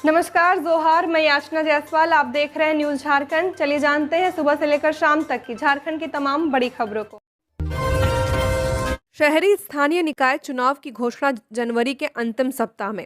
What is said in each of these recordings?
नमस्कार जोहार, मैं याचना जायसवाल। आप देख रहे हैं न्यूज झारखंड। चलिए जानते हैं सुबह से लेकर शाम तक की झारखंड की तमाम बड़ी खबरों को। शहरी स्थानीय निकाय चुनाव की घोषणा जनवरी के अंतिम सप्ताह में।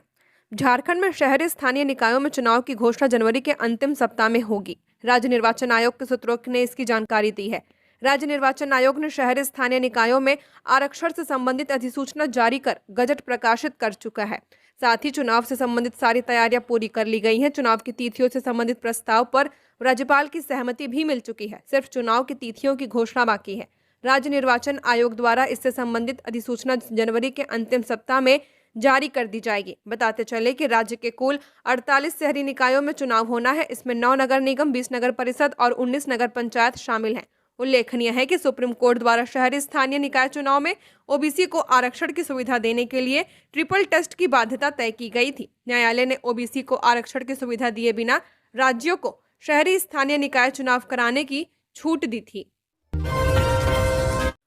झारखंड में शहरी स्थानीय निकायों में चुनाव की घोषणा जनवरी के अंतिम सप्ताह में होगी। राज्य निर्वाचन आयोग के सूत्रों ने इसकी जानकारी दी है। राज्य निर्वाचन आयोग ने शहरी स्थानीय निकायों में आरक्षण से संबंधित अधिसूचना जारी कर गजट प्रकाशित कर चुका है। साथ ही चुनाव से संबंधित सारी तैयारियां पूरी कर ली गई हैं। चुनाव की तिथियों से संबंधित प्रस्ताव पर राज्यपाल की सहमति भी मिल चुकी है। सिर्फ चुनाव की तिथियों की घोषणा बाकी है। राज्य निर्वाचन आयोग द्वारा इससे संबंधित अधिसूचना जनवरी के अंतिम सप्ताह में जारी कर दी जाएगी। बताते चले कि राज्य के कुल 48 शहरी निकायों में चुनाव होना है। इसमें 9 नगर निगम, 20 नगर परिषद और 19 नगर पंचायत शामिल हैं। उल्लेखनीय है कि सुप्रीम कोर्ट द्वारा शहरी स्थानीय निकाय चुनाव में ओबीसी को आरक्षण की सुविधा देने के लिए ट्रिपल टेस्ट की बाध्यता तय की गई थी। न्यायालय ने ओबीसी को आरक्षण की सुविधा दिए बिना राज्यों को शहरी स्थानीय निकाय चुनाव कराने की छूट दी थी।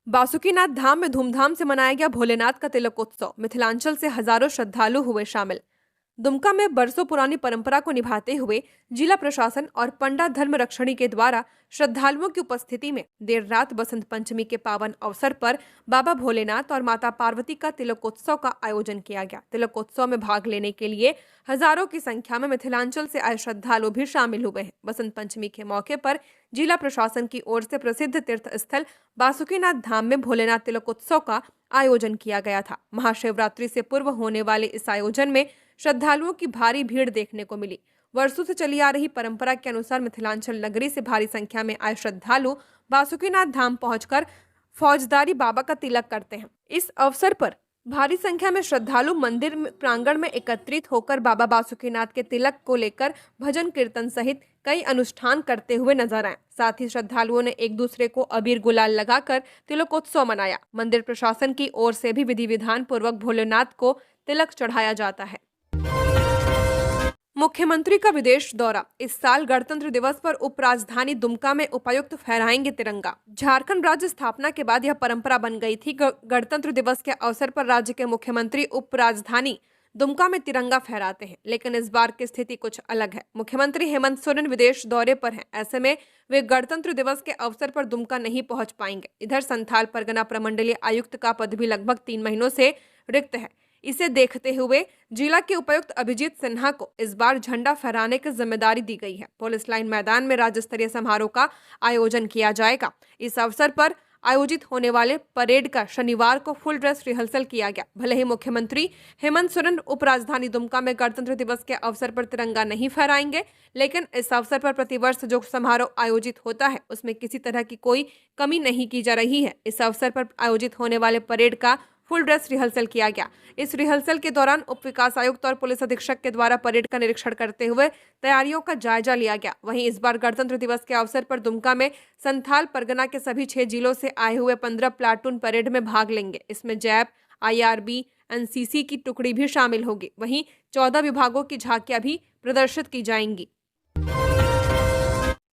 बासुकीनाथ धाम में धूमधाम से मनाया गया भोलेनाथ का तिलकोत्सव। मिथिलांचल से हजारों श्रद्धालु हुए शामिल। दुमका में बरसों पुरानी परंपरा को निभाते हुए जिला प्रशासन और पंडा धर्म रक्षणी के द्वारा श्रद्धालुओं की उपस्थिति में देर रात बसंत पंचमी के पावन अवसर पर बाबा भोलेनाथ और माता पार्वती का तिलकोत्सव का आयोजन किया गया। तिलकोत्सव में भाग लेने के लिए हजारों की संख्या में मिथिलांचल से आए श्रद्धालु भी शामिल हुए हैं। बसंत पंचमी के मौके पर जिला प्रशासन की ओर से प्रसिद्ध तीर्थ स्थल बासुकीनाथ धाम में भोलेनाथ तिलकोत्सव का आयोजन किया गया था। महाशिवरात्रि से पूर्व होने वाले इस आयोजन में श्रद्धालुओं की भारी भीड़ देखने को मिली। वर्षों से चली आ रही परंपरा के अनुसार मिथिलांचल नगरी से भारी संख्या में आए श्रद्धालु बासुकीनाथ धाम पहुंचकर फौजदारी बाबा का तिलक करते हैं। इस अवसर पर भारी संख्या में श्रद्धालु मंदिर प्रांगण में एकत्रित होकर बाबा बासुकीनाथ के तिलक को लेकर भजन कीर्तन सहित कई अनुष्ठान करते हुए नजर आए। साथ ही श्रद्धालुओं ने एक दूसरे को अबीर गुलाल लगाकर तिलकोत्सव मनाया। मंदिर प्रशासन की ओर से भी विधि विधान पूर्वक भोलेनाथ को तिलक चढ़ाया जाता है। मुख्यमंत्री का विदेश दौरा। इस साल गणतंत्र दिवस पर उपराजधानी दुमका में उपायुक्त फहराएंगे तिरंगा। झारखंड राज्य स्थापना के बाद यह परंपरा बन गई थी। गणतंत्र दिवस के अवसर पर राज्य के मुख्यमंत्री उपराजधानी दुमका में तिरंगा फहराते हैं, लेकिन इस बार की स्थिति कुछ अलग है। मुख्यमंत्री हेमंत सोरेन विदेश दौरे पर हैं। ऐसे में वे गणतंत्र दिवस के अवसर पर दुमका नहीं पहुंच पाएंगे। इधर संथाल परगना प्रमंडलीय आयुक्त का पद भी लगभग 3 महीनों से रिक्त है। इसे देखते हुए जिला के उपायुक्त अभिजीत सिन्हा को इस बार झंडा फहराने की जिम्मेदारी दी गई है। पुलिस लाइन मैदान में राज्य स्तरीय समारोह का आयोजन किया जाएगा। इस अवसर पर आयोजित होने वाले परेड का शनिवार को फुल ड्रेस रिहर्सल किया गया। भले ही मुख्यमंत्री हेमंत सोरेन उपराजधानी दुमका में गणतंत्र दिवस के अवसर पर तिरंगा नहीं फहराएंगे, लेकिन इस अवसर पर प्रतिवर्ष जो समारोह आयोजित होता है उसमें किसी तरह की कोई कमी नहीं की जा रही है। इस अवसर पर आयोजित होने वाले परेड का फुल ड्रेस रिहर्सल किया गया। इस रिहर्सल के दौरान उप विकास आयुक्त और पुलिस अधीक्षक के द्वारा परेड का निरीक्षण करते हुए तैयारियों का जायजा लिया गया। वहीं इस बार गणतंत्र दिवस के अवसर पर दुमका में संथाल परगना के सभी 6 जिलों से आए हुए 15 प्लाटून परेड में भाग लेंगे। इसमें जैप, IRB, NCC की टुकड़ी भी शामिल होगी। वहीं 14 विभागों की झांकियां भी प्रदर्शित की जाएंगी।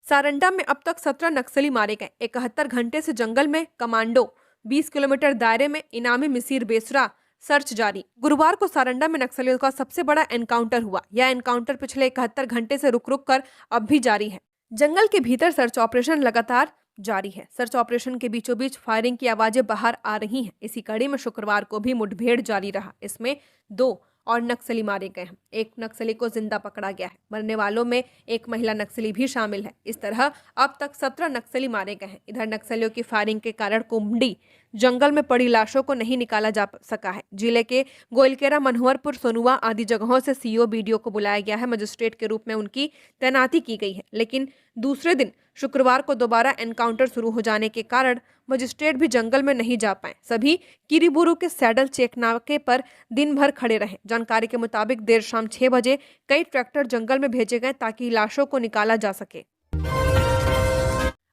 सारंडा में अब तक 17 नक्सली मारे गए। 71 घंटे से जंगल में कमांडो, 20 किलोमीटर दायरे में इनामी मिसिर बेसरा सर्च जारी। गुरुवार को सारंडा में नक्सलियों का सबसे बड़ा एनकाउंटर हुआ। यह एनकाउंटर पिछले 71 घंटे से रुक रुक कर अब भी जारी है। जंगल के भीतर सर्च ऑपरेशन लगातार जारी है। सर्च ऑपरेशन के बीचों बीच फायरिंग की आवाजें बाहर आ रही हैं। इसी कड़ी में शुक्रवार को भी मुठभेड़ जारी रहा। इसमें 2 और नक्सली मारे गए हैं। एक नक्सली को जिंदा पकड़ा गया है। मरने वालों में एक महिला नक्सली भी शामिल है। इस तरह अब तक 17 नक्सली मारे गए हैं। इधर नक्सलियों की फायरिंग के कारण कुंडी जंगल में पड़ी लाशों को नहीं निकाला जा सका है। जिले के गोइलकेरा, मनोहरपुर, सोनुआ आदि जगहों से CO, BDO को बुलाया गया है। मजिस्ट्रेट के रूप में उनकी तैनाती की गई है, लेकिन दूसरे दिन शुक्रवार को दोबारा एनकाउंटर शुरू हो जाने के कारण मजिस्ट्रेट भी जंगल में नहीं जा पाए। सभी किरीबुरु के सैडल चेक नाके पर दिन भर खड़े रहे। जानकारी के मुताबिक देर शाम 6 बजे कई ट्रैक्टर जंगल में भेजे गए ताकि लाशों को निकाला जा सके।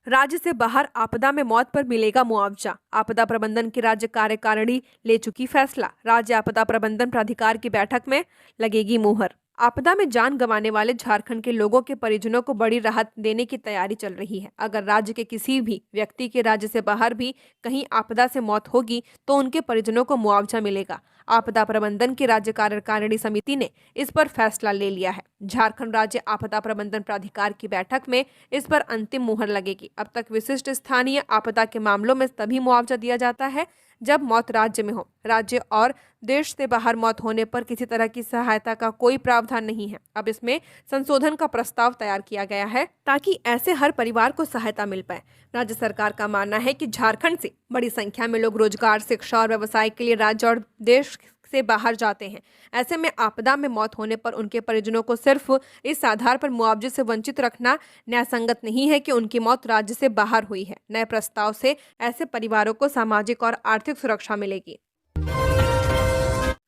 राज्य से बाहर आपदा में मौत पर मिलेगा मुआवजा। आपदा प्रबंधन की राज्य कार्यकारिणी ले चुकी फैसला। राज्य आपदा प्रबंधन प्राधिकार की बैठक में लगेगी मुहर। आपदा में जान गंवाने वाले झारखंड के लोगों के परिजनों को बड़ी राहत देने की तैयारी चल रही है। अगर राज्य के किसी भी व्यक्ति के राज्य से बाहर भी कहीं आपदा से मौत होगी तो उनके परिजनों को मुआवजा मिलेगा। आपदा प्रबंधन की राज्य कार्यकारिणी समिति ने इस पर फैसला ले लिया है। झारखंड राज्य आपदा प्रबंधन प्राधिकार की बैठक में इस पर अंतिम मुहर लगेगी। अब तक विशिष्ट स्थानीय आपदा के मामलों में तभी मुआवजा दिया जाता है जब मौत राज्य में हो। राज्य और देश से बाहर मौत होने पर किसी तरह की सहायता का कोई प्रावधान नहीं है। अब इसमें संशोधन का प्रस्ताव तैयार किया गया है ताकि ऐसे हर परिवार को सहायता मिल पाए। राज्य सरकार का मानना है कि झारखंड से बड़ी संख्या में लोग रोजगार, शिक्षा और व्यवसाय के लिए राज्य और देश से बाहर जाते हैं। ऐसे में आपदा में मौत होने पर उनके परिजनों को सिर्फ इस आधार पर मुआवजे से वंचित रखना न्यायसंगत नहीं है कि उनकी मौत राज्य से बाहर हुई है। नए प्रस्ताव से ऐसे परिवारों को सामाजिक और आर्थिक सुरक्षा मिलेगी।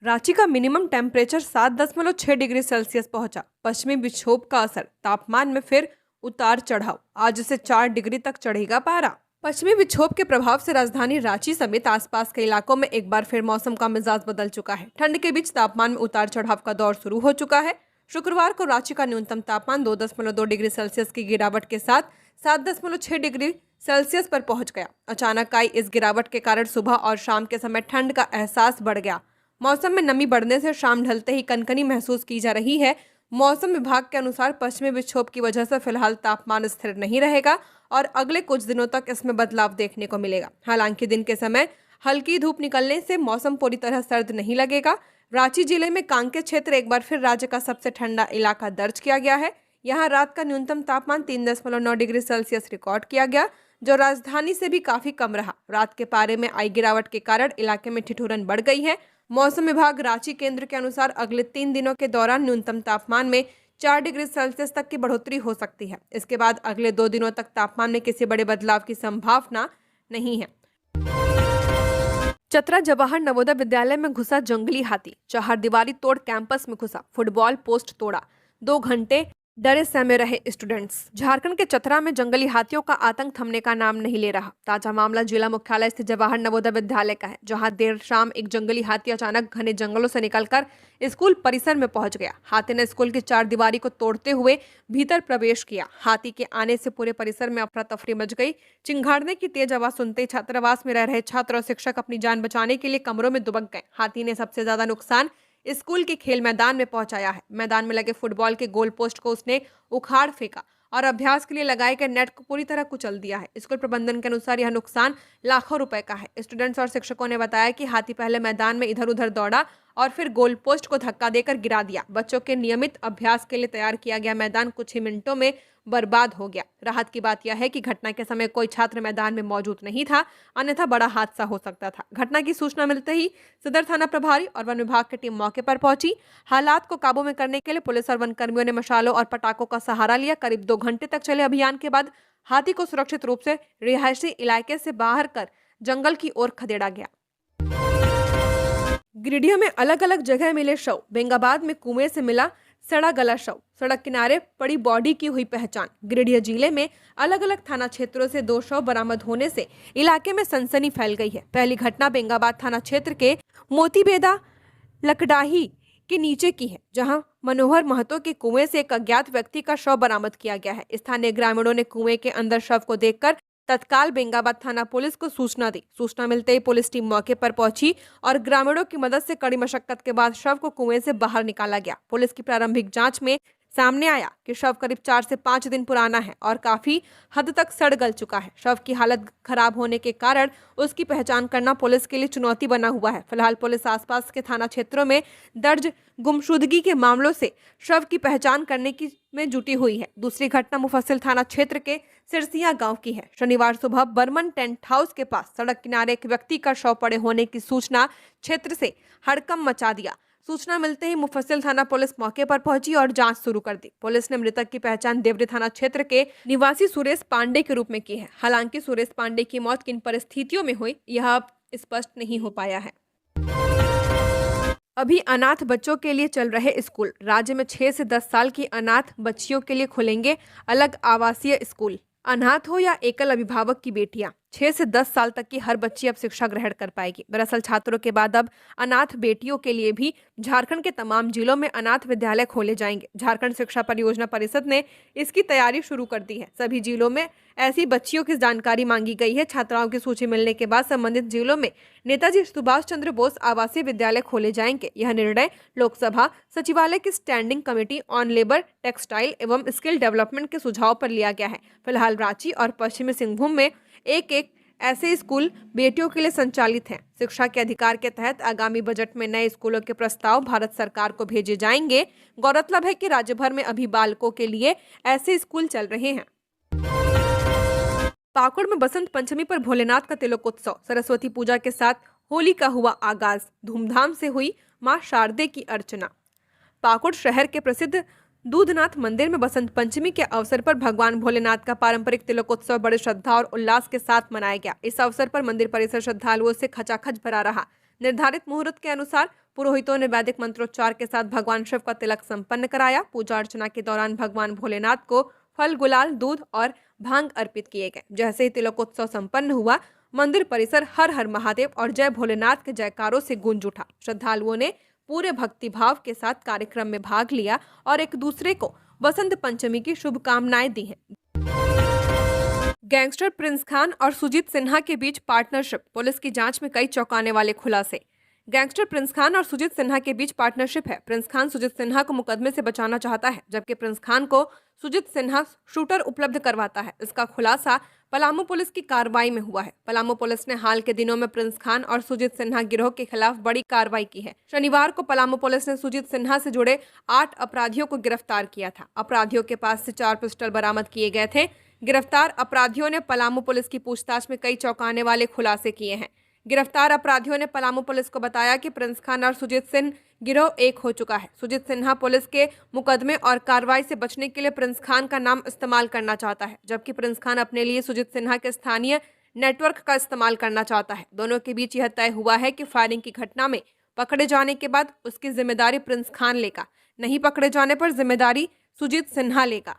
रांची का मिनिमम टेम्परेचर 7.6 डिग्री सेल्सियस पहुंचा। पश्चिमी विक्षोभ का असर, तापमान में फिर उतार चढ़ाव। आज से 4 डिग्री तक चढ़ेगा पारा। पश्चिमी विक्षोभ के प्रभाव से राजधानी रांची समेत आसपास के इलाकों में एक बार फिर मौसम का मिजाज बदल चुका है। ठंड के बीच तापमान में उतार चढ़ाव का दौर शुरू हो चुका है। शुक्रवार को रांची का न्यूनतम तापमान 2.2 डिग्री सेल्सियस की गिरावट के साथ 7.6 डिग्री सेल्सियस पर पहुंच गया। अचानक आई इस गिरावट के कारण सुबह और शाम के समय ठंड का एहसास बढ़ गया। मौसम में नमी बढ़ने से शाम ढलते ही कनकनी महसूस की जा रही है। मौसम विभाग के अनुसार पश्चिमी विक्षोभ की वजह से फिलहाल तापमान स्थिर नहीं रहेगा और अगले कुछ दिनों तक इसमें बदलाव देखने को मिलेगा। हालांकि दिन के समय हल्की धूप निकलने से मौसम पूरी तरह सर्द नहीं लगेगा। रांची जिले में कांके क्षेत्र एक बार फिर राज्य का सबसे ठंडा इलाका दर्ज किया गया है। यहाँ रात का न्यूनतम तापमान 3.9 डिग्री सेल्सियस रिकॉर्ड किया गया, जो राजधानी से भी काफी कम रहा। रात के पारे में आई गिरावट के कारण इलाके में ठिठुरन बढ़ गई है। मौसम विभाग रांची केंद्र के अनुसार अगले 3 दिनों के दौरान न्यूनतम तापमान में 4 डिग्री सेल्सियस तक की बढ़ोतरी हो सकती है। इसके बाद अगले 2 दिनों तक तापमान में किसी बड़े बदलाव की संभावना नहीं है। चतरा जवाहर नवोदय विद्यालय में घुसा जंगली हाथी। चहारदीवारी तोड़ कैंपस में घुसा, फुटबॉल पोस्ट तोड़ा। 2 घंटे डरे सहमे रहे स्टूडेंट्स। झारखंड के चतरा में जंगली हाथियों का आतंक थमने का नाम नहीं ले रहा। ताजा मामला जिला मुख्यालय स्थित जवाहर नवोदय विद्यालय का है, जहां देर शाम एक जंगली हाथी अचानक घने जंगलों से निकलकर स्कूल परिसर में पहुंच गया। हाथी ने स्कूल की 4 दीवारी को तोड़ते हुए भीतर प्रवेश किया। हाथी के आने से पूरे परिसर में अफरा तफरी मच गई। चिंगाड़ने की तेज आवाज सुनते ही छात्रावास में रह रहे छात्र और शिक्षक अपनी जान बचाने के लिए कमरों में दुबक गए। हाथी ने सबसे ज्यादा नुकसान स्कूल के खेल मैदान में पहुंचाया है। मैदान में लगे फुटबॉल के गोल पोस्ट को उसने उखाड़ फेंका और अभ्यास के लिए लगाए गए नेट को पूरी तरह कुचल दिया है। स्कूल प्रबंधन के अनुसार यह नुकसान लाखों रुपए का है। स्टूडेंट्स और शिक्षकों ने बताया कि हाथी पहले मैदान में इधर उधर दौड़ा और फिर गोल पोस्ट को धक्का देकर गिरा दिया। बच्चों के नियमित अभ्यास के लिए तैयार किया गया मैदान कुछ ही मिनटों में बर्बाद हो गया। राहत की बात यह है कि घटना के समय कोई छात्र मैदान में मौजूद नहीं था, अन्यथा बड़ा हादसा हो सकता था। घटना की सूचना मिलते ही सदर थाना प्रभारी और वन विभाग की टीम मौके पर पहुंची। हालात को काबू में करने के लिए पुलिस और वन कर्मियों ने मशालों और पटाखों का सहारा लिया। करीब 2 घंटे तक चले अभियान के बाद हाथी को सुरक्षित रूप से रिहायशी इलाके से बाहर कर जंगल की ओर खदेड़ा गया। गिरिडीह में अलग अलग जगह मिले शव। बेंगाबाद में कुएं से मिला सड़ा गला शव। सड़क किनारे पड़ी बॉडी की हुई पहचान। गिरिडीह जिले में अलग अलग थाना क्षेत्रों से 2 शव बरामद होने से इलाके में सनसनी फैल गई है। पहली घटना बेंगाबाद थाना क्षेत्र के मोतीबेदा लकडाही के नीचे की है, जहां मनोहर महतो के कुएं से एक अज्ञात व्यक्ति का शव बरामद किया गया है। स्थानीय ग्रामीणों ने कुएं के अंदर शव को देखकर तत्काल बेंगाबाद थाना पुलिस को सूचना दी। सूचना मिलते ही पुलिस टीम मौके पर पहुंची और ग्रामीणों की मदद से कड़ी मशक्कत के बाद शव को कुएं से बाहर निकाला गया। पुलिस की प्रारंभिक जांच में सामने आया कि शव करीब 4 से 5 दिन पुराना है और काफी हद तक सड़ गल चुका है। शव की हालत खराब होने के कारण उसकी पहचान करना पुलिस के लिए चुनौती बना हुआ है। फिलहाल पुलिस आसपास के थाना क्षेत्रों में दर्ज गुमशुदगी के मामलों से शव की पहचान करने की में जुटी हुई है। दूसरी घटना मुफस्सिल थाना क्षेत्र के सिरसिया गांव की है। शनिवार सुबह बर्मन टेंट हाउस के पास सड़क किनारे एक व्यक्ति का शव पड़े होने की सूचना क्षेत्र से हड़कंप मचा दिया। सूचना मिलते ही मुफस्सिल थाना पुलिस मौके पर पहुंची और जांच शुरू कर दी। पुलिस ने मृतक की पहचान देवरी थाना क्षेत्र के निवासी सुरेश पांडे के रूप में की है। हालांकि सुरेश पांडे की मौत किन परिस्थितियों में हुई यह अब स्पष्ट नहीं हो पाया है। अभी अनाथ बच्चों के लिए चल रहे स्कूल। राज्य में 6 से 10 साल की अनाथ बच्चियों के लिए खुलेंगे अलग आवासीय स्कूल। अनाथ हो या एकल अभिभावक की बेटियां 6 से 10 साल तक की हर बच्ची अब शिक्षा ग्रहण कर पाएगी। दरअसल छात्रों के बाद अब अनाथ बेटियों के लिए भी झारखंड के तमाम जिलों में अनाथ विद्यालय खोले जाएंगे। झारखंड शिक्षा परियोजना परिषद ने इसकी तैयारी शुरू कर दी है। सभी जिलों में ऐसी बच्चियों की जानकारी मांगी गई है। छात्राओं की सूची मिलने के बाद संबंधित जिलों में नेताजी सुभाष चंद्र बोस आवासीय विद्यालय खोले जाएंगे। यह निर्णय लोकसभा सचिवालय की standing committee on labour, textile एवं स्किल डेवलपमेंट के सुझाव पर लिया गया है। फिलहाल रांची और पश्चिमी सिंहभूम में एक ऐसे स्कूल बेटियों के लिए संचालित हैं। शिक्षा के अधिकार के तहत आगामी बजट में नए स्कूलों के प्रस्ताव भारत सरकार को भेजे जाएंगे। गौरतलब है कि राज्य भर में अभी बालकों के लिए ऐसे स्कूल चल रहे हैं। पाकुड़ में बसंत पंचमी पर भोलेनाथ का तिलकोत्सव, सरस्वती पूजा के साथ होली का हुआ आगाज। धूमधाम से हुई मां शारदे की अर्चना। पाकुड़ शहर के प्रसिद्ध दूधनाथ मंदिर में बसंत पंचमी के अवसर पर भगवान भोलेनाथ का पारंपरिक तिलकोत्सव बड़े श्रद्धा और उल्लास के साथ मनाया गया। इस अवसर पर मंदिर परिसर श्रद्धालुओं से खचाखच भरा रहा। निर्धारित मुहूर्त के अनुसार पुरोहितों ने वैदिक मंत्रोच्चार के साथ भगवान शिव का तिलक संपन्न कराया। पूजा अर्चना के दौरान भगवान भोलेनाथ को फल, गुलाल, दूध और भांग अर्पित किए गए। जैसे ही तिलकोत्सव संपन्न हुआ, मंदिर परिसर हर हर महादेव और जय भोलेनाथ के जयकारों से गूंज उठा। श्रद्धालुओं ने पूरे भक्तिभाव के साथ कार्यक्रम में भाग लिया और एक दूसरे को बसंत पंचमी की शुभकामनाएं दी हैं। गैंगस्टर प्रिंस खान और सुजीत सिन्हा के बीच पार्टनरशिप, पुलिस की जांच में कई चौंकाने वाले खुलासे। गैंगस्टर प्रिंस खान और सुजीत सिन्हा के बीच पार्टनरशिप है। प्रिंस खान सुजीत सिन्हा को मुकदमे से बचाना चाहता है, जबकि प्रिंस खान को सुजीत सिन्हा शूटर उपलब्ध करवाता है। इसका खुलासा पलामू पुलिस की कार्रवाई में हुआ है। पलामू पुलिस ने हाल के दिनों में प्रिंस खान और सुजीत सिन्हा गिरोह के खिलाफ बड़ी कार्रवाई की है। शनिवार को पलामू पुलिस ने सुजीत सिन्हा से जुड़े 8 अपराधियों को गिरफ्तार किया था। अपराधियों के पास से 4 पिस्टल बरामद किए गए थे। गिरफ्तार अपराधियों ने पलामू पुलिस की पूछताछ में कई चौंकाने वाले खुलासे किए हैं। गिरफ्तार अपराधियों ने पलामू पुलिस को बताया कि प्रिंस खान और सुजीत सिन्हा गिरोह एक हो चुका है। सुजीत सिन्हा पुलिस के मुकदमे और कार्रवाई से बचने के लिए प्रिंस खान का नाम इस्तेमाल करना चाहता है, जबकि प्रिंस खान अपने लिए सुजीत सिन्हा के स्थानीय नेटवर्क का इस्तेमाल करना चाहता है। दोनों के बीच यह तय हुआ है कि फायरिंग की घटना में पकड़े जाने के बाद उसकी जिम्मेदारी प्रिंस खान लेगा, नहीं पकड़े जाने पर जिम्मेदारी सुजीत सिन्हा लेगा।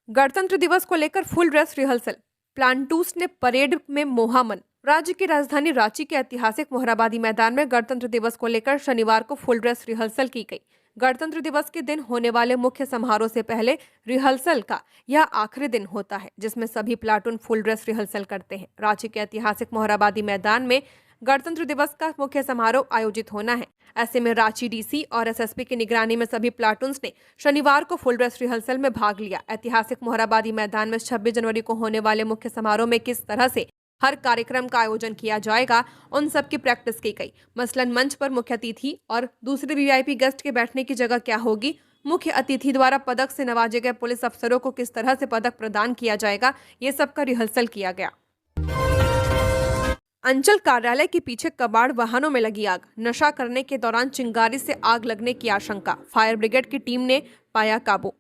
गणतंत्र दिवस को लेकर फुल ड्रेस रिहर्सल, प्लाटून्स ने परेड में मोहा मन। राज्य की राजधानी रांची के ऐतिहासिक मोहराबादी मैदान में गणतंत्र दिवस को लेकर शनिवार को फुल ड्रेस रिहर्सल की गई। गणतंत्र दिवस के दिन होने वाले मुख्य समारोह से पहले रिहर्सल का यह आखिरी दिन होता है, जिसमें सभी प्लाटून फुल ड्रेस रिहर्सल करते हैं। रांची के ऐतिहासिक मोहराबादी मैदान में गणतंत्र दिवस का मुख्य समारोह आयोजित होना है। ऐसे में रांची डीसी और एसएसपी की निगरानी में सभी प्लाटून्स ने शनिवार को फुल ड्रेस रिहर्सल में भाग लिया। ऐतिहासिक मोहराबादी मैदान में 26 जनवरी को होने वाले मुख्य समारोह में किस तरह से हर कार्यक्रम का आयोजन किया जाएगा, उन सब की प्रैक्टिस की गई। मसलन मंच पर मुख्य अतिथि और दूसरे वीआईपी गेस्ट के बैठने की जगह क्या होगी, मुख्य अतिथि द्वारा पदक से नवाजे गए पुलिस अफसरों को किस तरह से पदक प्रदान किया जाएगा, ये सब का रिहर्सल किया गया। अंचल कार्यालय के पीछे कबाड़ वाहनों में लगी आग, नशा करने के दौरान चिंगारी से आग लगने की आशंका, फायर ब्रिगेड की टीम ने पाया काबू।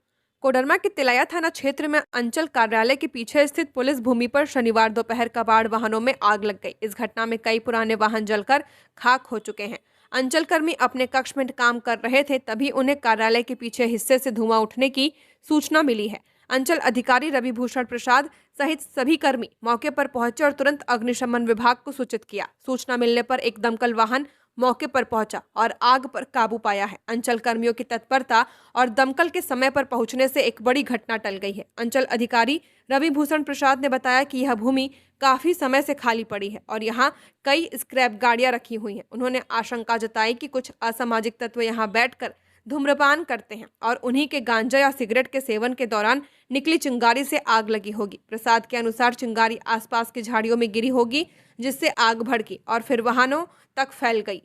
कोडरमा के तिलैया थाना क्षेत्र में अंचल कार्यालय के पीछे स्थित पुलिस भूमि पर शनिवार दोपहर कबाड़ वाहनों में आग लग गई। इस घटना में कई पुराने वाहन जलकर खाक हो चुके हैं। अंचल कर्मी अपने कक्ष में काम कर रहे थे, तभी उन्हें कार्यालय के पीछे हिस्से से धुआं उठने की सूचना मिली है। अंचल अधिकारी रवि भूषण प्रसाद सहित सभी कर्मी मौके पर पहुंचे और तुरंत अग्निशमन विभाग को सूचित किया। सूचना मिलने पर एक दमकल वाहन मौके पर पहुंचा और आग पर काबू पाया है। अंचल कर्मियों की तत्परता और दमकल के समय पर पहुंचने से एक बड़ी घटना टल गई है। अंचल अधिकारी रवि भूषण प्रसाद ने बताया कि यह भूमि काफी समय से खाली पड़ी है और यहाँ कई स्क्रैप गाड़ियां रखी हुई हैं। उन्होंने आशंका जताई कि कुछ असामाजिक तत्व यहाँ बैठकर धूम्रपान करते हैं और उन्हीं के गांजा या सिगरेट के सेवन के दौरान निकली चिंगारी से आग लगी होगी। प्रसाद के अनुसार चिंगारी आसपास की झाड़ियों में गिरी होगी, जिससे आग भड़की और फिर वाहनों तक फैल गई।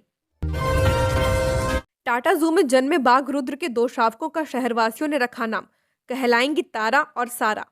टाटा जू में जन्मे बाघ रुद्र के 2 शावकों का शहरवासियों ने रखा नाम, कहलाएंगी तारा और सारा।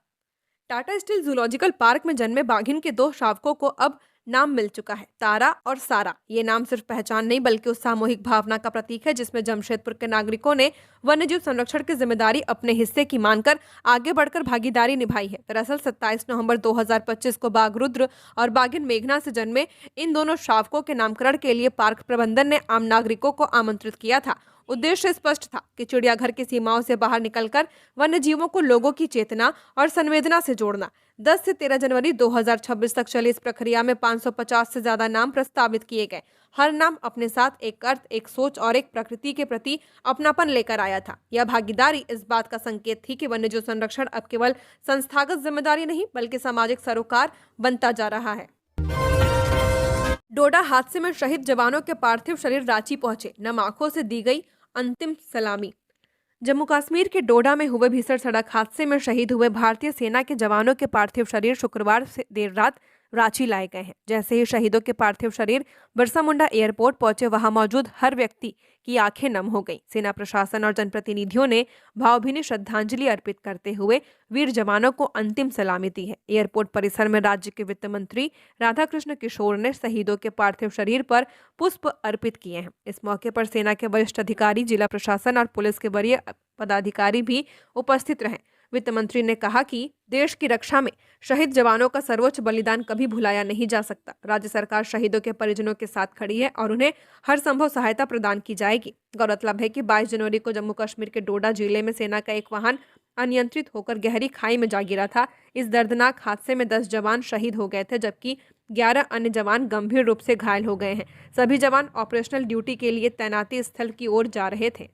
टाटा स्टील जूलॉजिकल पार्क में जन्मे बाघिन के 2 शावकों को अब नाम मिल चुका है, तारा और सारा। ये नाम सिर्फ पहचान नहीं बल्कि उस सामूहिक भावना का प्रतीक है जिसमें जमशेदपुर के नागरिकों ने वन्यजीव संरक्षण की जिम्मेदारी अपने हिस्से की मानकर आगे बढ़कर भागीदारी निभाई है। दरअसल 27 नवंबर 2025 को बाघ रुद्र और बाघिन मेघना से जन्मे इन दोनों शावकों के नामकरण के लिए पार्क प्रबंधन ने आम नागरिकों को आमंत्रित किया था। उद्देश्य स्पष्ट था कि चिड़ियाघर की सीमाओं से बाहर निकलकर वन्य जीवों को लोगों की चेतना और संवेदना से जोड़ना। 10 से 13 जनवरी 2026 तक चली इस प्रक्रिया में 550 से ज्यादा नाम प्रस्तावित किए गए। हर नाम अपने साथ एक अर्थ, एक सोच और एक प्रकृति के प्रति अपनापन लेकर आया था। यह भागीदारी इस बात का संकेत थी कि वन्यजीव संरक्षण अब केवल संस्थागत जिम्मेदारी नहीं बल्कि सामाजिक सरोकार बनता जा रहा है। डोडा हादसे में शहीद जवानों के पार्थिव शरीर रांची पहुंचे, नम आंखों से दी गई अंतिम सलामी। जम्मू कश्मीर के डोडा में हुए भीषण सड़क हादसे में शहीद हुए भारतीय सेना के जवानों के पार्थिव शरीर शुक्रवार से देर रात रांची लाए गए हैं। जैसे ही शहीदों के पार्थिव शरीर बिरसा मुंडा एयरपोर्ट पहुंचे, वहां मौजूद हर व्यक्ति की आंखें नम हो गईं। सेना प्रशासन और जनप्रतिनिधियों ने भावभीनी श्रद्धांजलि अर्पित करते हुए वीर जवानों को अंतिम सलामी दी है। एयरपोर्ट परिसर में राज्य के वित्त मंत्री राधाकृष्ण किशोर ने शहीदों के पार्थिव शरीर पर पुष्प अर्पित किए हैं। इस मौके पर सेना के वरिष्ठ अधिकारी, जिला प्रशासन और पुलिस के वरीय पदाधिकारी भी उपस्थित रहे। वित्त मंत्री ने कहा कि देश की रक्षा में शहीद जवानों का सर्वोच्च बलिदान कभी भुलाया नहीं जा सकता। राज्य सरकार शहीदों के परिजनों के साथ खड़ी है और उन्हें हर संभव सहायता प्रदान की जाएगी। गौरतलब है कि 22 जनवरी को जम्मू कश्मीर के डोडा जिले में सेना का एक वाहन अनियंत्रित होकर गहरी खाई में जा गिरा था। इस दर्दनाक हादसे में 10 जवान शहीद हो गए थे, जबकि 11 अन्य जवान गंभीर रूप से घायल हो गए हैं। सभी जवान ऑपरेशनल ड्यूटी के लिए तैनाती स्थल की ओर जा रहे थे।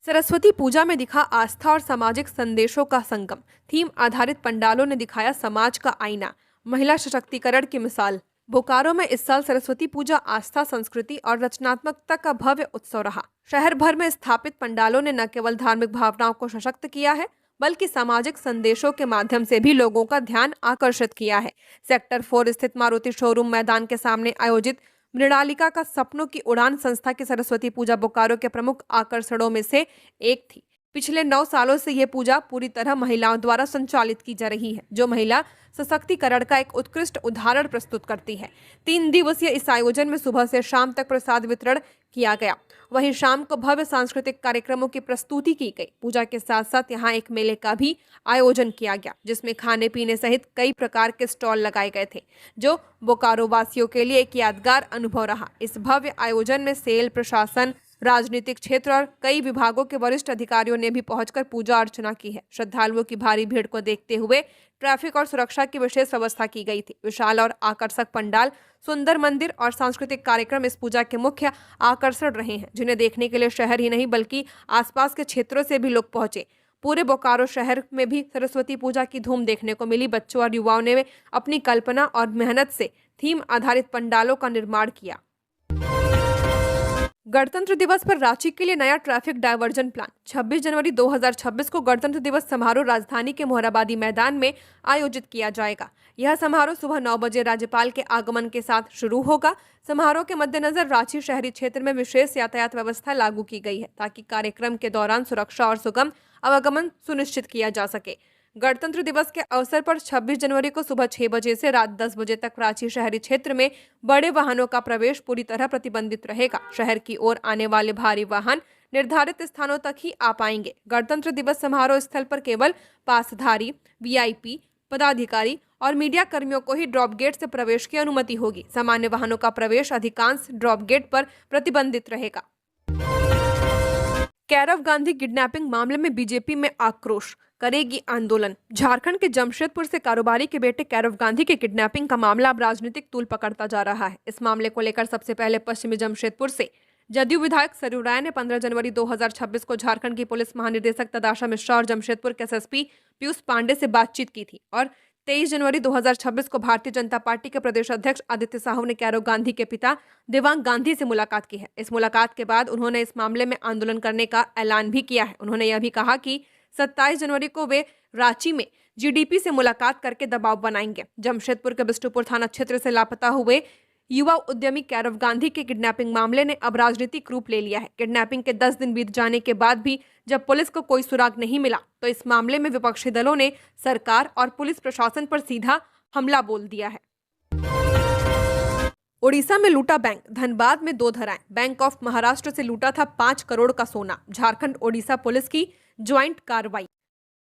सरस्वती पूजा में दिखा आस्था और सामाजिक संदेशों का संगम। थीम आधारित पंडालों ने दिखाया समाज का आईना, महिला सशक्तिकरण की मिसाल। बोकारो में इस साल सरस्वती पूजा आस्था, संस्कृति और रचनात्मकता का भव्य उत्सव रहा। शहर भर में स्थापित पंडालों ने न केवल धार्मिक भावनाओं को सशक्त किया है बल्कि सामाजिक संदेशों के माध्यम से भी लोगों का ध्यान आकर्षित किया है। सेक्टर 4 स्थित मारुति शोरूम मैदान के सामने आयोजित मृणालिका का सपनों की उड़ान संस्था की सरस्वती पूजा बोकारो के प्रमुख आकर्षणों में से एक थी। पिछले 9 सालों से यह पूजा पूरी तरह महिलाओं द्वारा संचालित की जा रही है, जो महिला सशक्तिकरण का एक उत्कृष्ट उदाहरण प्रस्तुत करती है। 3 दिवसीय इस आयोजन में सुबह से शाम तक प्रसाद वितरण किया गया। वहीं शाम को भव्य सांस्कृतिक कार्यक्रमों की प्रस्तुति की गई। पूजा के साथ साथ यहाँ एक मेले का भी आयोजन किया गया, जिसमें खाने पीने सहित कई प्रकार के स्टॉल लगाए गए थे, जो बोकारो वासियों के लिए एक यादगार अनुभव रहा। इस भव्य आयोजन में सेल, प्रशासन, राजनीतिक क्षेत्र और कई विभागों के वरिष्ठ अधिकारियों ने भी पहुंचकर पूजा अर्चना की है। श्रद्धालुओं की भारी भीड़ को देखते हुए ट्रैफिक और सुरक्षा की विशेष व्यवस्था की गई थी। विशाल और आकर्षक पंडाल, सुंदर मंदिर और सांस्कृतिक कार्यक्रम इस पूजा के मुख्य आकर्षण रहे हैं, जिन्हें देखने के लिए शहर ही नहीं बल्कि आसपास के क्षेत्रों से भी लोग पहुंचे। पूरे बोकारो शहर में भी सरस्वती पूजा की धूम देखने को मिली। बच्चों और युवाओं ने अपनी कल्पना और मेहनत से थीम आधारित पंडालों का निर्माण किया। गणतंत्र दिवस पर रांची के लिए नया ट्रैफिक डायवर्जन प्लान। 26 जनवरी 2026 को गणतंत्र दिवस समारोह राजधानी के मोहराबादी मैदान में आयोजित किया जाएगा। यह समारोह सुबह 9 बजे राज्यपाल के आगमन के साथ शुरू होगा। समारोह के मद्देनजर रांची शहरी क्षेत्र में विशेष यातायात व्यवस्था लागू की गई है, ताकि कार्यक्रम के दौरान सुरक्षा और सुगम आवागमन सुनिश्चित किया जा सके। गणतंत्र दिवस के अवसर पर 26 जनवरी को सुबह 6 बजे से रात 10 बजे तक रांची शहरी क्षेत्र में बड़े वाहनों का प्रवेश पूरी तरह प्रतिबंधित रहेगा। शहर की ओर आने वाले भारी वाहन निर्धारित स्थानों तक ही आ पाएंगे। गणतंत्र दिवस समारोह स्थल पर केवल पासधारी, वीआईपी, पदाधिकारी और मीडिया कर्मियों को ही ड्रॉप गेट से प्रवेश की अनुमति होगी। सामान्य वाहनों का प्रवेश अधिकांश ड्रॉप गेट पर प्रतिबंधित रहेगा। कैरव गांधी किडनैपिंग मामले में बीजेपी में आक्रोश, करेगी आंदोलन। झारखंड के जमशेदपुर से कारोबारी के बेटे कैरव गांधी के किडनैपिंग का मामला अब राजनीतिक तूल पकड़ता जा रहा है। इस मामले को लेकर सबसे पहले पश्चिमी जमशेदपुर से जदयू विधायक सरयू राय ने 15 जनवरी 2026 को झारखंड की पुलिस महानिदेशक तदाशा मिश्रा और जमशेदपुर के एसएसपी पीयूष पांडे से बातचीत की थी और 23 जनवरी 2026 को भारतीय जनता पार्टी के प्रदेश अध्यक्ष आदित्य साहू ने कैरव गांधी के पिता देवांग गांधी से मुलाकात की है। इस मुलाकात के बाद उन्होंने इस मामले में आंदोलन करने का ऐलान भी किया है। उन्होंने यह भी कहा कि 27 जनवरी को वे रांची में जीडीपी से मुलाकात करके दबाव बनाएंगे। जमशेदपुर के बिष्टुपुर थाना क्षेत्र से लापता हुए युवा उद्यमी कैरव गांधी के किडनैपिंग मामले ने अब राजनीतिक रूप ले लिया है। किडनैपिंग के 10 दिन बीत जाने के बाद भी जब पुलिस को कोई सुराग नहीं मिला, तो इस मामले में विपक्षी दलों ने सरकार और पुलिस प्रशासन पर सीधा हमला बोल दिया है। ओडिशा में लूटा बैंक, धनबाद में 2 धराएं। बैंक ऑफ महाराष्ट्र से लूटा था 5 करोड़ का सोना। झारखंड ओडिशा पुलिस की ज्वाइंट कार्रवाई।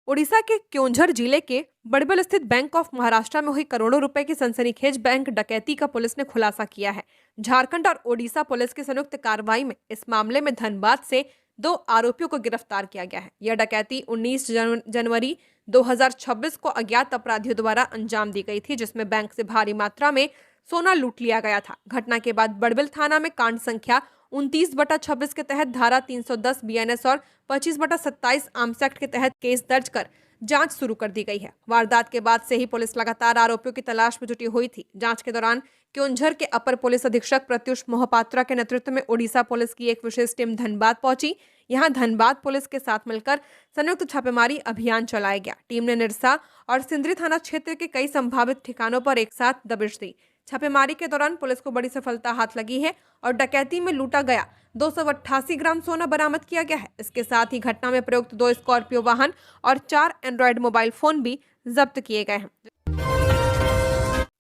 ओडिशा के क्योंझर जिले के बड़बिल स्थित बैंक ऑफ महाराष्ट्र में हुई करोड़ों रुपए की सनसनीखेज बैंक डकैती का पुलिस ने खुलासा किया है। झारखंड और ओडिशा पुलिस की संयुक्त कार्रवाई में इस मामले में धनबाद से 2 आरोपियों को गिरफ्तार किया गया है। यह डकैती 19 जनवरी 2026 को अज्ञात अपराधियों द्वारा अंजाम दी गई थी, जिसमें बैंक से भारी मात्रा में सोना लूट लिया गया था। घटना के बाद बड़बिल थाना में कांड संख्या 29/26 के तहत धारा 310 बीएनएस और 25/27 आर्म्स एक्ट के तहत केस दर्ज कर जांच शुरू कर दी गई है। वारदात के बाद से ही पुलिस लगातार आरोपियों की तलाश में जुटी हुई थी। जांच के दौरान क्योंझर के अपर पुलिस अधीक्षक प्रत्युष मोहपात्रा के नेतृत्व में ओडिशा पुलिस की एक विशेष टीम धनबाद पहुंची। यहां धनबाद पुलिस के साथ मिलकर संयुक्त छापेमारी अभियान चलाया गया। टीम ने निरसा और सिंदरी थाना क्षेत्र के कई संभावित ठिकानों पर एक साथ दबिश दी। छापेमारी के दौरान पुलिस को बड़ी सफलता हाथ लगी है और डकैती में लूटा गया 288 ग्राम सोना बरामद किया गया है। इसके साथ ही घटना में प्रयुक्त 2 स्कॉर्पियो वाहन और 4 एंड्रॉयड मोबाइल फोन भी जब्त किए गए हैं।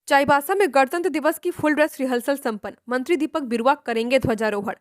चाईबासा में गणतंत्र दिवस की फुल ड्रेस रिहर्सल संपन्न, मंत्री दीपक बिरुआ करेंगे ध्वजारोहण।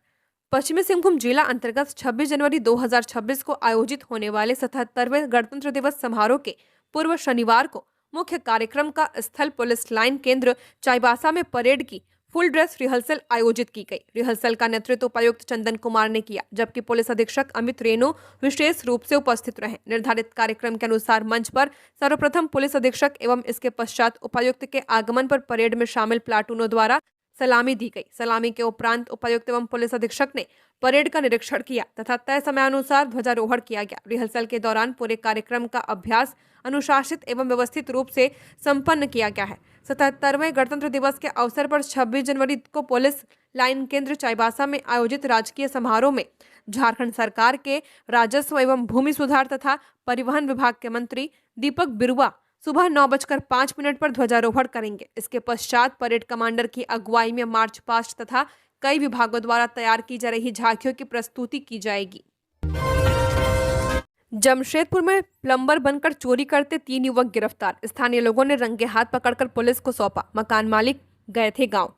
पश्चिमी सिंहभूम जिला अंतर्गत 26 जनवरी 2026 को आयोजित होने वाले 77वें गणतंत्र दिवस समारोह के पूर्व शनिवार को मुख्य कार्यक्रम का स्थल पुलिस लाइन केंद्र चाईबासा में परेड की फुल ड्रेस रिहर्सल आयोजित की गई। रिहर्सल का नेतृत्व उपायुक्त चंदन कुमार ने किया, जबकि पुलिस अधीक्षक अमित रेणु विशेष रूप से उपस्थित रहे। निर्धारित कार्यक्रम के अनुसार मंच पर सर्वप्रथम पुलिस अधीक्षक एवं इसके पश्चात उपायुक्त के आगमन पर परेड में शामिल प्लाटूनों द्वारा सलामी दी गई। सलामी के उपरांत उपायुक्त एवं पुलिस अधीक्षक ने परेड का निरीक्षण किया तथा तय समयानुसार ध्वजारोहण किया गया। रिहर्सल के दौरान पूरे कार्यक्रम का अभ्यास अनुशासित एवं व्यवस्थित रूप से संपन्न किया गया है। 77वें गणतंत्र दिवस के अवसर पर 26 जनवरी को पुलिस लाइन केंद्र चाईबासा में आयोजित राजकीय समारोह में झारखंड सरकार के राजस्व एवं भूमि सुधार तथा परिवहन विभाग के मंत्री दीपक बिरुआ सुबह 9:05 पर ध्वजारोहण करेंगे। इसके पश्चात परेड कमांडर की अगुवाई में मार्च पास्ट तथा कई विभागों द्वारा तैयार की जा रही झांकियों की प्रस्तुति की जाएगी। जमशेदपुर में प्लम्बर बनकर चोरी करते 3 युवक गिरफ्तार, स्थानीय लोगों ने रंगे हाथ पकड़कर पुलिस को सौंपा। मकान मालिक गए थे गांव।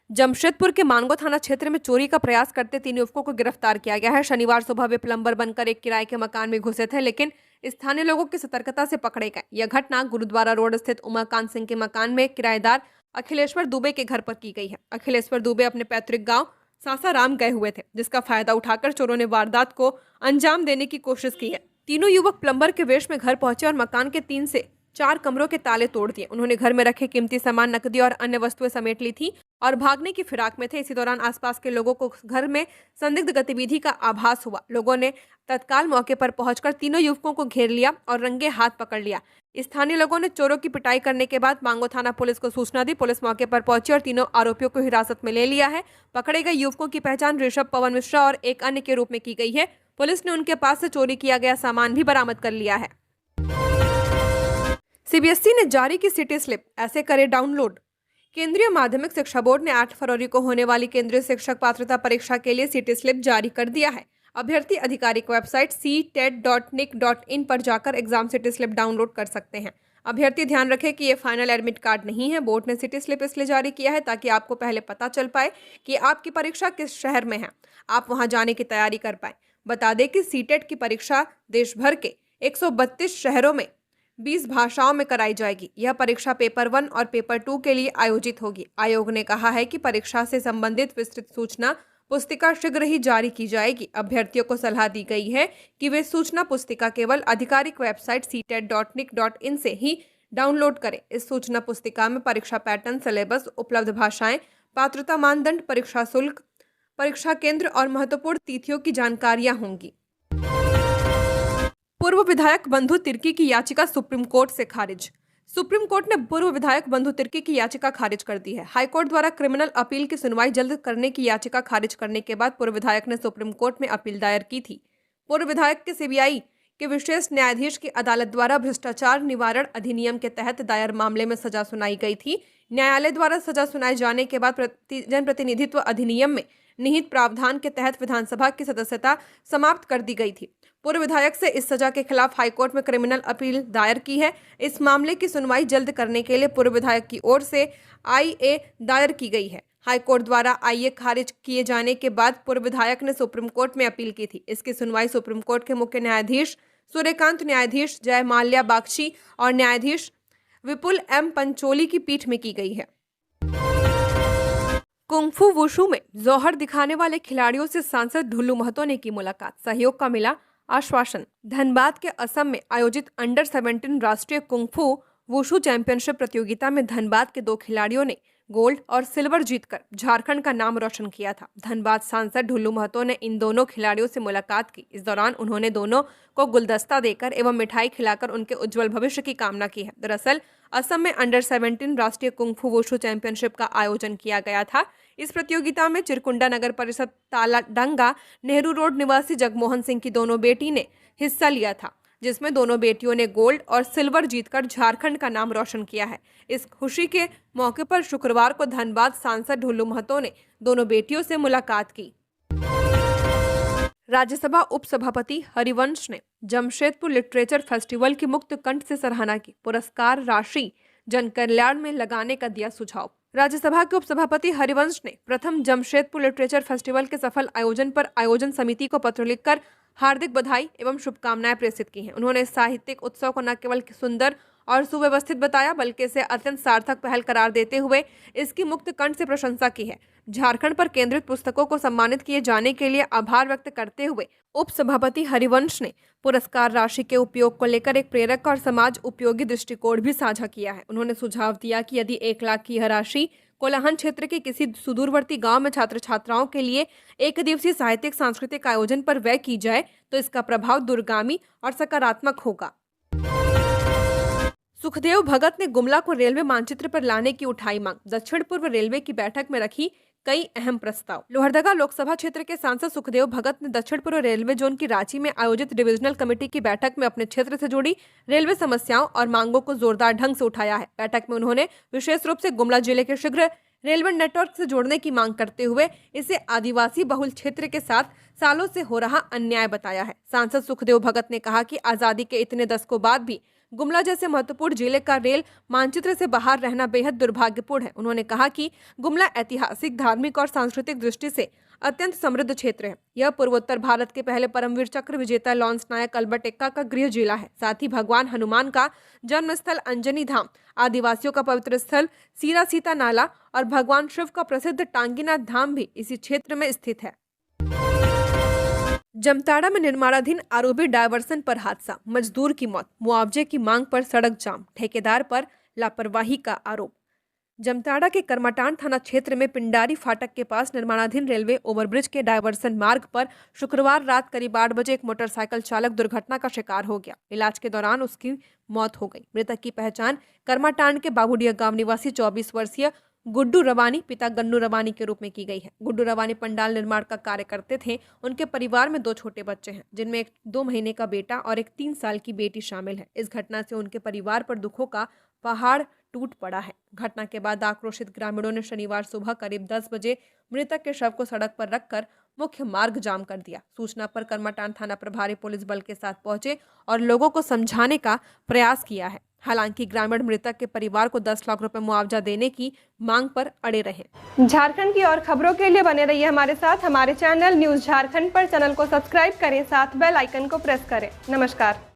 जमशेदपुर के मानगो थाना क्षेत्र में चोरी का प्रयास करते 3 युवकों को गिरफ्तार किया गया है। शनिवार सुबह वे प्लम्बर बनकर एक किराए के मकान में घुसे थे, लेकिन स्थानीय लोगों की सतर्कता से पकड़े गए। यह घटना गुरुद्वारा रोड स्थित उमाकांत सिंह के मकान में किराएदार अखिलेश्वर दुबे के घर पर की गई है। अखिलेश्वर दुबे अपने पैतृक गांव सासाराम गए हुए थे, जिसका फायदा उठाकर चोरों ने वारदात को अंजाम देने की कोशिश की है। तीनों युवक प्लम्बर के वेश में घर पहुंचे और मकान के 3 से 4 कमरों के ताले तोड़ दिए। उन्होंने घर में रखे कीमती सामान, नकदी और अन्य वस्तुएं समेट ली थी और भागने की फिराक में थे। इसी दौरान आसपास के लोगों को घर में संदिग्ध गतिविधि का आभास हुआ। लोगों ने तत्काल मौके पर पहुंचकर तीनों युवकों को घेर लिया और रंगे हाथ पकड़ लिया। स्थानीय लोगों ने चोरों की पिटाई करने के बाद मांगो थाना पुलिस को सूचना दी। पुलिस मौके पर पहुंची और तीनों आरोपियों को हिरासत में ले लिया है। पकड़े गए युवकों की पहचान ऋषभ पवन मिश्रा और एक अन्य के रूप में की गई है। पुलिस ने उनके पास से चोरी किया गया सामान भी बरामद कर लिया है। सीबीएसई ने जारी की सिटी स्लिप, ऐसे करे डाउनलोड। केंद्रीय माध्यमिक शिक्षा बोर्ड ने 8 फरवरी को होने वाली केंद्रीय शिक्षक पात्रता परीक्षा के लिए सिटी स्लिप जारी कर दिया है। अभ्यर्थी आधिकारिक वेबसाइट ctet.nic.in पर जाकर एग्जाम सिटी स्लिप डाउनलोड कर सकते हैं। अभ्यर्थी ध्यान रखें कि ये फाइनल एडमिट कार्ड नहीं है। बोर्ड ने सिटी स्लिप इसलिए जारी किया है ताकि आपको पहले पता चल पाए कि आपकी परीक्षा किस शहर में है, आप वहां जाने की तैयारी कर पाए। बता दें कि सीटेट की परीक्षा देश भर के 132 शहरों में 20 भाषाओं में कराई जाएगी। यह परीक्षा पेपर 1 और पेपर 2 के लिए आयोजित होगी। आयोग ने कहा है कि परीक्षा से संबंधित विस्तृत सूचना पुस्तिका शीघ्र ही जारी की जाएगी। अभ्यर्थियों को सलाह दी गई है कि वे सूचना पुस्तिका केवल आधिकारिक वेबसाइट ctet.nic.in से ही डाउनलोड करें। इस सूचना पुस्तिका में परीक्षा पैटर्न, सिलेबस, उपलब्ध भाषाएं, पात्रता मानदंड, परीक्षा शुल्क, परीक्षा केंद्र और महत्वपूर्ण तिथियों की जानकारियां होंगी। पूर्व विधायक बंधु तिर्की की याचिका सुप्रीम कोर्ट से खारिज। सुप्रीम कोर्ट ने पूर्व विधायक बंधु तिर्की की याचिका खारिज कर दी है। हाईकोर्ट द्वारा क्रिमिनल अपील की सुनवाई जल्द करने की याचिका खारिज करने के बाद पूर्व विधायक ने सुप्रीम कोर्ट में अपील दायर की थी। पूर्व विधायक के सीबीआई के विशेष न्यायाधीश की अदालत द्वारा भ्रष्टाचार निवारण अधिनियम के तहत दायर मामले में सजा सुनाई गई थी। न्यायालय द्वारा सजा सुनाए जाने के बाद जनप्रतिनिधित्व अधिनियम में निहित प्रावधान के तहत विधानसभा की सदस्यता समाप्त कर दी गई थी। पूर्व विधायक से इस सजा के खिलाफ हाईकोर्ट में क्रिमिनल अपील दायर की है। इस मामले की सुनवाई जल्द करने के लिए पूर्व विधायक की ओर से IA दायर की गई है। हाईकोर्ट द्वारा IA खारिज किए जाने के बाद पूर्व विधायक ने सुप्रीम कोर्ट में अपील की थी। इसकी सुनवाई सुप्रीम कोर्ट के मुख्य न्यायाधीश सूर्यकांत न्यायाधीश जय माल्या बागची और न्यायाधीश विपुल एम पंचोली की पीठ में की गई है। कुंग-फू वुशु में जौहर दिखाने वाले खिलाड़ियों से सांसद ढुल्लू महतो ने की मुलाकात, सहयोग का मिला आश्वासन। धनबाद के असम में आयोजित अंडर 17 राष्ट्रीय कुंग-फू वुशु चैंपियनशिप प्रतियोगिता में धनबाद के 2 खिलाड़ियों ने गोल्ड और सिल्वर जीतकर झारखंड का नाम रोशन किया था। धनबाद सांसद ढुल्लू महतो ने इन दोनों खिलाड़ियों से मुलाकात की। इस दौरान उन्होंने दोनों को गुलदस्ता देकर एवं मिठाई खिलाकर उनके उज्जवल भविष्य की कामना की है। दरअसल असम में अंडर 17 राष्ट्रीय कुंग-फू वुशु चैंपियनशिप का आयोजन किया गया था। इस प्रतियोगिता में चिरकुंडा नगर परिषद तालाडंगा नेहरू रोड निवासी जगमोहन सिंह की दोनों बेटी ने हिस्सा लिया था, जिसमें दोनों बेटियों ने गोल्ड और सिल्वर जीतकर झारखंड का नाम रोशन किया है। इस खुशी के मौके पर शुक्रवार को धनबाद सांसद ढुल्लू महतो ने दोनों बेटियों से मुलाकात की। राज्यसभा उपसभापति हरिवंश ने जमशेदपुर लिटरेचर फेस्टिवल की मुक्त कंठ से सराहना की। पुरस्कार राशि जन कल्याण में लगाने का दिया सुझाव। राज्यसभा के उपसभापति हरिवंश ने प्रथम जमशेदपुर लिटरेचर फेस्टिवल के सफल आयोजन पर आयोजन समिति को पत्र लिखकर हार्दिक बधाई एवं शुभकामनाएं प्रेषित की हैं। उन्होंने साहित्यिक उत्सव को न केवल सुंदर और सुव्यवस्थित बताया, बल्कि इसे अत्यंत सार्थक पहल करार देते हुए इसकी मुक्त कंठ से प्रशंसा की है। झारखंड पर केंद्रित पुस्तकों को सम्मानित किए जाने के लिए आभार व्यक्त करते हुए उपसभापति हरिवंश ने पुरस्कार राशि के उपयोग को लेकर एक प्रेरक और समाज उपयोगी दृष्टिकोण भी साझा किया है। उन्होंने सुझाव दिया कि यदि 1 लाख की यह राशि कोलाहन क्षेत्र के किसी सुदूरवर्ती गांव में छात्र छात्राओं के लिए एक दिवसीय साहित्यिक सांस्कृतिक आयोजन पर व्यय की जाए तो इसका प्रभाव दूरगामी और सकारात्मक होगा। सुखदेव भगत ने गुमला को रेलवे मानचित्र पर लाने की उठाई मांग। दक्षिण पूर्व रेलवे की बैठक में रखी कई अहम प्रस्ताव। लोहरदगा लोकसभा क्षेत्र के सांसद सुखदेव भगत ने दक्षिण पूर्व रेलवे जोन की रांची में आयोजित डिविजनल कमेटी की बैठक में अपने क्षेत्र से जुड़ी रेलवे समस्याओं और मांगों को जोरदार ढंग से उठाया है। बैठक में उन्होंने विशेष रूप से गुमला जिले के शीघ्र रेलवे नेटवर्क से जोड़ने की मांग करते हुए इसे आदिवासी बहुल क्षेत्र के साथ सालों से हो रहा अन्याय बताया है। सांसद सुखदेव भगत ने कहा कि आजादी के इतने दशकों बाद भी गुमला जैसे महत्वपूर्ण जिले का रेल मानचित्र से बाहर रहना बेहद दुर्भाग्यपूर्ण है। उन्होंने कहा कि गुमला ऐतिहासिक, धार्मिक और सांस्कृतिक दृष्टि से अत्यंत समृद्ध क्षेत्र है। यह पूर्वोत्तर भारत के पहले परमवीर चक्र विजेता लॉन्स नायक अल्बर्ट एक्का का गृह जिला है। साथ ही भगवान हनुमान का जन्मस्थल अंजनी धाम, आदिवासियों का पवित्र स्थल सीरा सीता नाला और भगवान शिव का प्रसिद्ध टांगीनाथ धाम भी इसी क्षेत्र में स्थित है। जमताड़ा में निर्माणाधीन आरओबी डायवर्सन पर हादसा, मजदूर की मौत, मुआवजे की मांग पर सड़क जाम, ठेकेदार पर लापरवाही का आरोप। जमताड़ा के करमाटांड थाना क्षेत्र में पिंडारी फाटक के पास निर्माणाधीन रेलवे ओवरब्रिज के डायवर्सन मार्ग पर शुक्रवार रात करीब 8 बजे एक मोटरसाइकिल चालक दुर्घटना का शिकार हो गया। इलाज के दौरान उसकी मौत हो गई। मृतक की पहचान करमाटांड के बाबूडिया गांव निवासी 24 वर्षीय गुड्डू रवानी पिता गन्नू रवानी के रूप में की गई है। गुड्डू रवानी पंडाल निर्माण का कार्य करते थे। उनके परिवार में 2 छोटे बच्चे हैं, जिनमें एक 2 महीने का बेटा और एक 3 साल की बेटी शामिल है। इस घटना से उनके परिवार पर दुखों का पहाड़ टूट पड़ा है। घटना के बाद आक्रोशित ग्रामीणों ने शनिवार सुबह करीब 10 बजे मृतक के शव को सड़क पर रखकर मुख्य मार्ग जाम कर दिया। सूचना पर करमाटांड थाना प्रभारी पुलिस बल के साथ पहुंचे और लोगों को समझाने का प्रयास किया है। हालांकि ग्रामीण मृतक के परिवार को 10 लाख रुपए मुआवजा देने की मांग पर अड़े रहे। झारखंड की और खबरों के लिए बने रहिए हमारे साथ। हमारे चैनल न्यूज झारखंड पर चैनल को सब्सक्राइब करें, साथ बेल आइकन को प्रेस करें। नमस्कार।